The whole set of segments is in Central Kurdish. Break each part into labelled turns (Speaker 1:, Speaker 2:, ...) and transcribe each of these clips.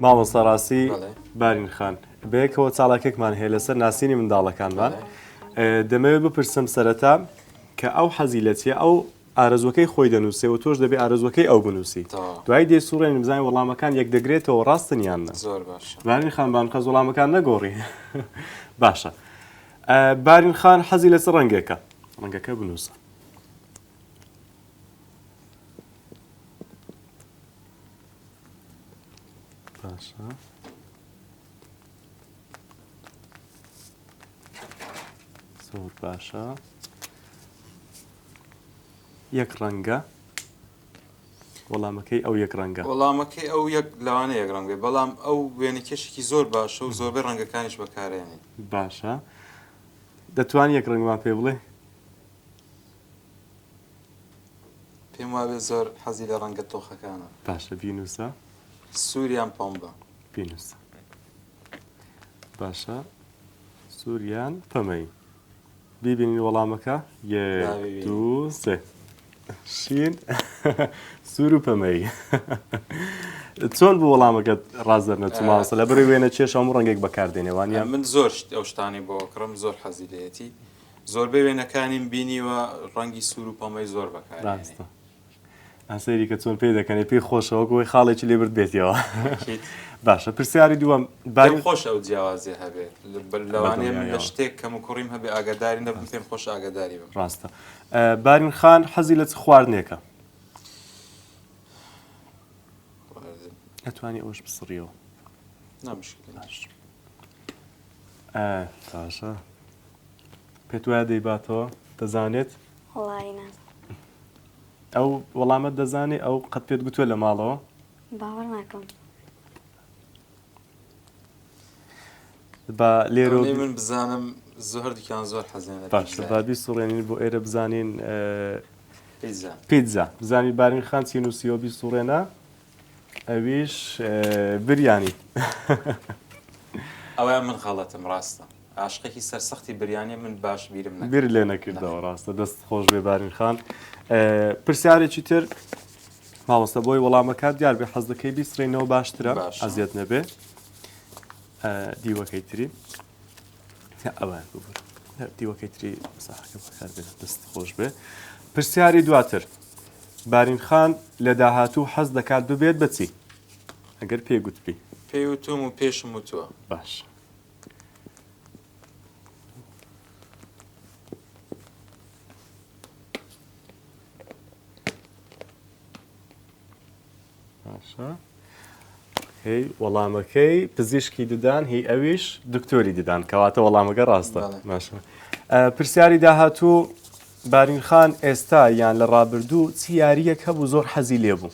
Speaker 1: مامۆستا ڕاستی
Speaker 2: بەڵێ
Speaker 1: بارین خان بەیەکەوە چاڵاکێکمان هەیە لەسەر ناسینی منداڵەکانمان دەمەوێت بپرسم سەرەتا کە ئەو حەزی لە چیە ئەو ئارەزوەکەی خۆی دەنووسێ و تۆش دەبێت ئارەزوەکەی ئەو بنووسی دوای دێ سوڕێن بزانین وەڵامەکان یەک دەگرێتەوە ڕاستن یانە
Speaker 2: زۆر باشە
Speaker 1: بارین خان بانقەز وەڵامەکان نەگۆڕی باشە بارین خان حەزی لەسەر ڕەنگێکە ڕەنگەکە بنووسە باشە زۆر باشە یەک ڕەنگە وەڵامەکەی ئەو یەک ڕەنگە
Speaker 2: وەڵامەکەی ئەو یەک لەوانە یەک ڕەنگ بێ بەڵام ئەو وێنەکەشێکی زۆر باشە و زۆربەی ڕەنگەکانیش بەکارێنێ
Speaker 1: باشە دەتوان یەک ڕەنگمان پێ بڵێ
Speaker 2: پێم وابێ زۆر حەزی لە ڕەنگە تۆخەکانە
Speaker 1: باشە بینوسە
Speaker 2: سووریان پۆمبە
Speaker 1: بینوسە باشە سووریان پەمەی بیبینی وەڵامەکە یەک دوو سێ شین سوور و پەمەی چۆن بوو وەڵامەکەت ڕازدەرنەچ ماوەسە لە بەرەوەی وێنە چێش هەموو ڕەنگێک بەکاردێنێوانیان
Speaker 2: من زۆر ئەو شتانی بۆ کڕم زۆر حەزی لێتی زۆربەی وێنەکانیم بینیوە ڕەنگی سوور و پەمەی زۆر بەکارێنێ
Speaker 1: ڕاستە ئەسەری کە چۆن پێی دەکەنێ پێی خۆشەوە گۆی خاڵێکی لێ برد بێتەوە باشە پرسیاری دووەم
Speaker 2: باری خۆش ئەو جیاوازێ هەبێت لەوانەیە من لە شتێک کەم و کوڕیم هەبێ ئاگاداری نەبم پێم خۆش ئاگاداری بم
Speaker 1: ڕاستە بارین خان حەزی لە چ خواردنێکە ئەتوانی ئەوش بسڕیەوە باشە پێت وایە دەیباتەوە دەزانێت ئەو وەڵامەت دەزانێت ئەو قەت پێت گوتووە لە ماڵەوە
Speaker 3: باوەڕ ناکەم
Speaker 1: بە لێرە
Speaker 2: من بزانم زۆر دیکان زۆر حەزێن
Speaker 1: باشە بابی سوڕێنین بۆ ئێرە بزانین پیتزا بزانی بارین خان چی نووسیەوە بی سوڕێنە ئەویش بریانی
Speaker 2: ئەوە من خەڵەتم ڕاستە عاشقێکی سەرسەختی بریانێ من باش بیرم
Speaker 1: بیر لێ نەکردەوە ڕاستە دەست خۆش بێ بارین خان پرسیارێکی تر مامۆستا بۆی وەڵامەکات دیار بێ حەز دەکەی بیسڕێنەوە باشترە ئەزیەت نەبێ دیوەکەی تری ئەوە دیوەکەی تری ساحەکە بەکار بێت دەست خۆش بێ پرسیاری دواتر بارین خان لە داهاتوو حەز دەکات ببێت بەچی ئەگەر پێگوتبی
Speaker 2: پێیوتوم و پێشم وتووە
Speaker 1: باش باشە هی وەڵامەکەی پزیشکی ددان هی ئەویش دکتۆری ددان کەواتە وەڵامەکە ڕاستە باشە پرسیاری داهاتوو بارین خان ئێستا یان لە ڕابردوو چی یاریەک هەبوو زۆر حەزی لێبوو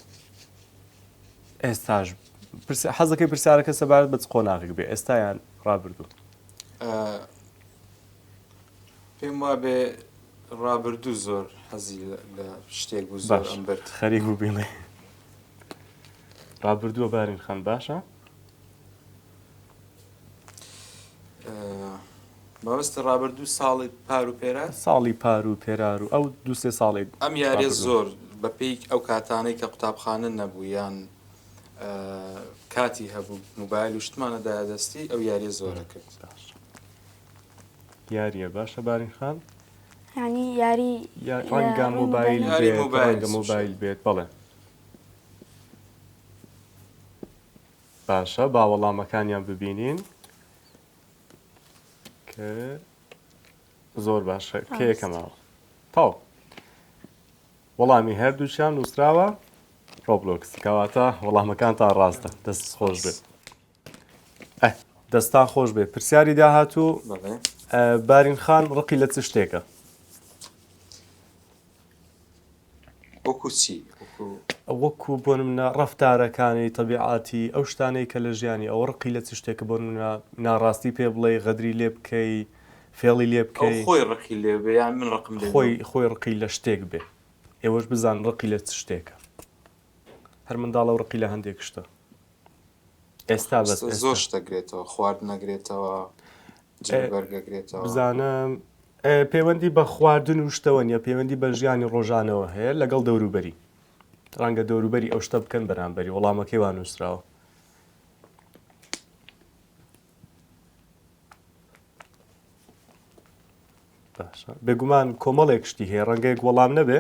Speaker 1: ئێستاش حەزەکەی پرسیارەکە سەبارەت بە چ قۆناغێک بێ ئێستا یان ڕابردوو
Speaker 2: پێم وابێ ڕابردوو زۆر حەزی لە شتێک بوو زۆر ئەمبرد
Speaker 1: خەریک بوو بڵێ ڕابردووە بارین خان باشە
Speaker 2: مەبەستە ڕابردوو ساڵی پار و پێرە
Speaker 1: ساڵی پار و پێرار و ئەو دو سێ ساڵی
Speaker 2: ئەم یاریە زۆر بەپێی ئەو کاتانەی کە قوتابخانە نەبوو یان کاتی هەبوو موبایل و شتمانەدایە دەستی ئەو یاریە زۆرە کرد
Speaker 1: یاریە باشە بارین خان
Speaker 3: ینی یاری
Speaker 1: ڕەنگە مۆبایل بێت بەڵێ باشە با وەڵامەکانیان ببینین کە زۆر باشە کەیەکە ماوە تاو وەڵامی هەردووچیان نووسراوە ڕۆبلۆکس کەواتە وەڵامەکان تا ڕاستە دەست خۆش بێت دەستان خۆش بێت پرسیاری داهاتوو بارین خان ڕقی لە چ شتێکە وەکو بۆ منە ڕەفتارەکانی تەبیعاتی ئەو شتانەی کە لە ژیانی ئەو ڕقی لە چ شتێکە بۆ منە ناڕاستی پێ بڵێ غەدری لێ بکەی فێڵی لێ بکەی
Speaker 2: خۆی ڕقی لێ بێ یان من ڕقم
Speaker 1: خۆی ڕقی لە شتێک بێ ئێوەش بزان ڕقی لە چ شتێکە هەر منداڵە ڕقی لە هەندێک شتە ئێستا بەس
Speaker 2: زۆر شتەگرێتەوە خوارد نەگرێتەوە جێبەرگەگرێتەوە
Speaker 1: بزانم پەیوەندی بە خواردن و شتەوە نیە پەیوەندی بە ژیانی ڕۆژانەوە هەیە لەگەڵ دەوروبەری ڕەنگە دەوروبەری ئەو شتە بکەن بەرامبەری وەڵامەکەی وان نووسراوە باشە بێگومان کۆمەڵێک شتی هەیە ڕەنگەیەک وەڵام نەبێ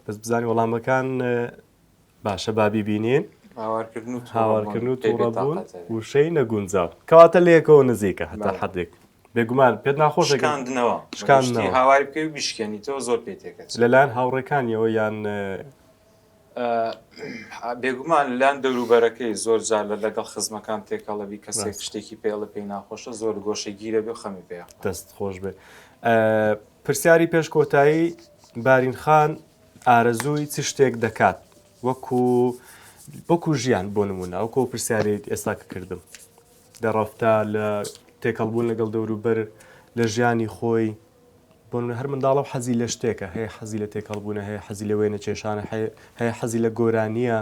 Speaker 1: بەس بزانانی وەڵامەکان باشە با بیبینین هاوارکردن و تووڕەبوون وشەی نەگونجاو کەواتە لەیەکەوە نزیکە هەتا حەدێک بێگومان پێت ناخۆشە
Speaker 2: شکاندنەوە هاواری بکەی و بیشکێنیتەوە زۆر پێتێکێت
Speaker 1: لەلایەن هاوڕێکانیەوە یان
Speaker 2: بێگومان لەلاەن دەوروبەرەکەی زۆر جار لەگەڵ خزمەکان تێکەڵەبی کەسێک شتێکی پێڵە پێی ناخۆشە زۆر گۆشە گیرە بێ خەمی پێ
Speaker 1: دەست خۆش بێ پرسیاری پێش کۆتایی بارینخان ئارەزووی چ شتێک دەکات وەکو ژیان بۆ نمونە ئەوکۆ پرسیاری ئێستاکە کردم دەڕەفتا لە تێکەڵبوون لەگەڵ دەوروبەر لە ژیانی خۆی بۆ هەر منداڵە و حەزی لە شتێکە هەیە حەزی لە تێکەڵبوونە هەیە حەزی لە وێنە چێشانە هەیە حەزی لە گۆرانیە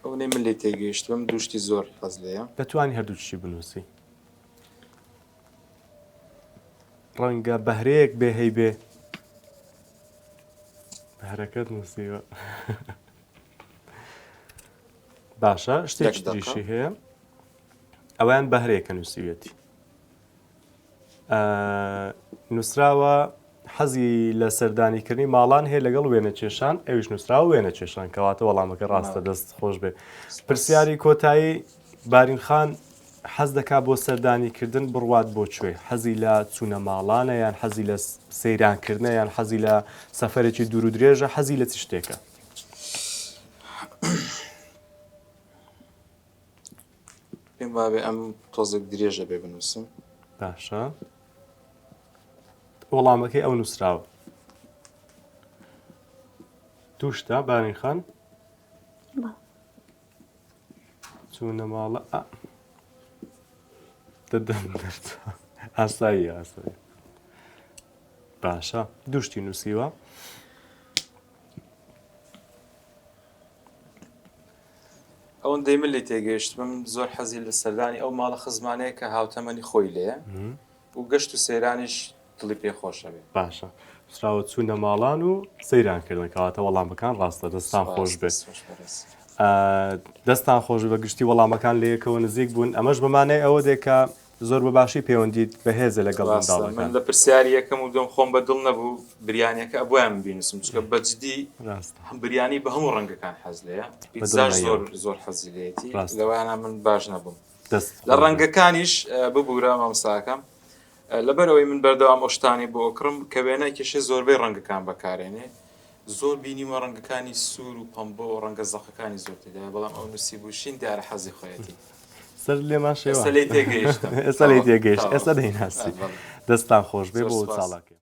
Speaker 2: ئەو نێ من لێ تێگەیشتم دووشتی زۆر حەز لێیە
Speaker 1: دەتوانی هەردووچی بنووسی ڕەنگە بەهرەیەک بێ هەی بێ بەهرەکەت نووسیوە باشە شتێکی تریشی هەیە ئەویان بەهرەیەکە نووسیوێتی نووسراوە حەزی لە سەردانیکردنی ماڵان هەیە لەگەڵ وێنە چێشان ئەویش نووسراوە وێنە چێشان کەواتە وەڵامەکە ڕاستە دەست خۆش بێ پرسیاری کۆتایی بارینخان حەز دەکا بۆ سەردانیکردن بڕوات بۆ کوێ حەزی لە چوونە ماڵانە یان حەزی لە سەیرانکردنە یان حەزی لە سەفەرێکی دوور و درێژە حەزی لە چ شتێکە
Speaker 2: پێم وابێ ئەم تۆزێک درێژە بێ بنووسم
Speaker 1: باشە وەڵامەکەی ئەو نووسراوە تووشتا بارینخان چوونە ماڵە ئاسایی ئاسایی باشە دووشتی نووسیوە
Speaker 2: ئەوەن دەیمە لێ تێگەیشتم زۆر حەزی لە سەردانی ئەو ماڵە خزمانەیە کە هاوتەمەنی خۆی لێە و گەشت و سەیرانیش دڵی پێ خۆشە بێ
Speaker 1: باشە سراوە چوونە ماڵان و سەیرانکردن کەواتە وەڵامەکان ڕاستە دەستان خۆش بێت دەستان خۆش بە گشتی وەڵامەکان لە یەکەوە نزیک بوون ئەمەش بمانەی ئەوە دێکە زۆر بەباشی پەیوەندیت بەهێزە لەگەڵ
Speaker 2: من لە پرسیاری یەکەم و دۆم خۆم بە دڵ نەبوو بریانەکە بۆیان بینوسم چکە بەجددی بریانی بە هەموو ڕەنگەکان حەز لەیە پیتزاش زۆر حەزی لێتی لەوانە من باش نەبووم لە ڕەنگەکانیش ببوورە مامساکەم لەبەرەوەی من بەردەوام ئۆشتانی بۆ ئۆکرم کە وێنە کێشە زۆربەی ڕەنگەکان بەکارێنێ زۆر بینیمە ڕەنگەکانی سوور و پەمبۆ و ڕەنگە زەقەکانی زۆر تێدا بەڵام ئەو نووسی بووشین دیارە حەزی خۆیەتی
Speaker 1: سەر لێمان شێوە
Speaker 2: ئێستا لێ تێگەیشتم
Speaker 1: ئێستا لێ تێگەیشت ئێستا دەیناسی دەستان خۆش بێ بۆ چاڵاکە